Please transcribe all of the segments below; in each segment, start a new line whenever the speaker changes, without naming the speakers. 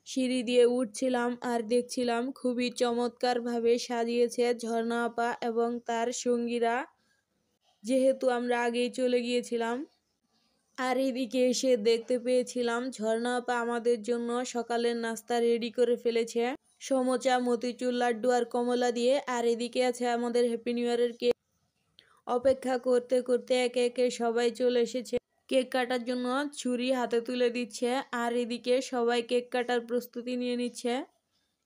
সিঁড়ি দিয়ে উঠছিলাম আর দেখছিলাম খুবই চমৎকারভাবে সাজিয়েছে ঝর্ণা আপা এবং তার সঙ্গীরা, যেহেতু আমরা আগেই চলে গিয়েছিলাম। আর এদিকে এসে দেখতে পেয়েছিলাম ঝর্ণা আপা আমাদের জন্য সকালের নাস্তা রেডি করে ফেলেছে, সমোচা, মতিচুর লাড্ডু আর কমলা দিয়ে। আর এদিকে আছে আমাদের হ্যাপি নিউ ইয়ারের কেক। অপেক্ষা করতে করতে একে একে সবাই চলে এসেছে। কেক কাটার জন্য ছুরি হাতে তুলে দিচ্ছে আর এদিকে সবাই কেক কাটার প্রস্তুতি নিয়ে নিচ্ছে।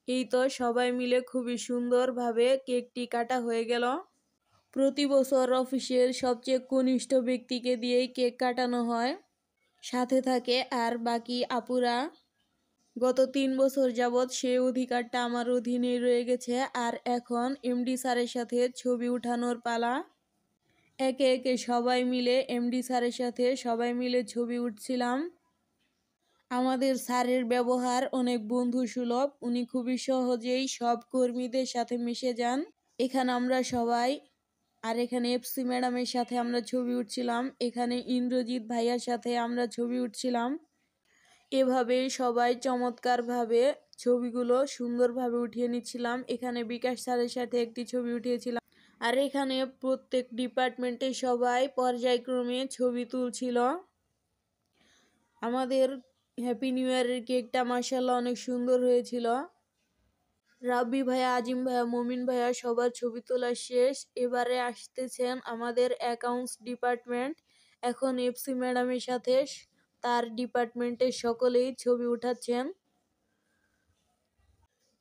এই তো সবাই মিলে খুবই সুন্দরভাবে কেকটি কাটা হয়ে গেল। প্রতি বছর অফিসের সবচেয়ে কনিষ্ঠ ব্যক্তিকে দিয়েই কেক কাটানো হয়, সাথে থাকে আর বাকি আপুরা। গত 3 বছর যাবৎ সেই অধিকারটা আমার অধীনে রয়ে গেছে। আর এখন এমডি স্যারের সাথে ছবি উঠানোর পালা। একে একে সবাই মিলে এমডি স্যারের সাথে সবাই মিলে ছবি উঠছিলাম। আমাদের স্যারের ব্যবহার অনেক বন্ধুসুলভ, উনি খুবই সহজেই সব কর্মীদের সাথে মিশে যান। এখানে আমরা সবাই, আর এখানে এফসি ম্যাডামের সাথে আমরা ছবি উঠছিলাম, এখানে ইন্দ্রজিৎ ভাইয়ার সাথে আমরা ছবি উঠছিলাম। এভাবে সবাই চমৎকারভাবে ছবিগুলো সুন্দরভাবে উঠিয়ে নিচ্ছিলাম। এখানে বিকাশ স্যারের সাথে একটি ছবি উঠিয়েছিলাম। আর এখানে প্রত্যেক ডিপার্টমেন্টে সবাই পর্যায়ক্রমে ছবি তুলছিল। আমাদের হ্যাপি নিউ ইয়ারের কেকটা মাশাআল্লাহ অনেক সুন্দর হয়েছিল। রাব্বি ভাইয়া, আজিম ভাইয়া, মমিন ভাইয়া সবার ছবি তোলা শেষ। এবারে আসতেছেন আমাদের অ্যাকাউন্টস ডিপার্টমেন্ট। এখন এফসি ম্যাডামের সাথে তার ডিপার্টমেন্টের সকলেই ছবি উঠাচ্ছেন।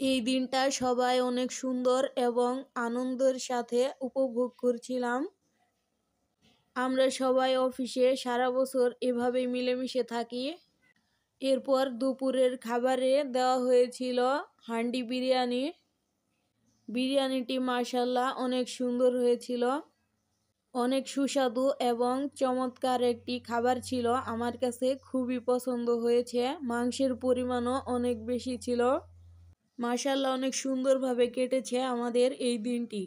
এই দিনটা সবাই অনেক সুন্দর এবং আনন্দের সাথে উপভোগ করছিলাম। আমরা সবাই অফিসে সারা বছর এভাবেই মিলেমিশে থাকি। এরপর দুপুরের খাবারে দেওয়া হয়েছিল হান্ডি বিরিয়ানি। বিরিয়ানিটি মাশাআল্লাহ অনেক সুন্দর হয়েছিল, অনেক সুস্বাদু এবং চমৎকার একটি খাবার ছিল। আমার কাছে খুবই পছন্দ হয়েছে। মাংসের পরিমাণও অনেক বেশি ছিল। মাশাআল্লাহ অনেক সুন্দরভাবে কেটেছে আমাদের এই দিনটি।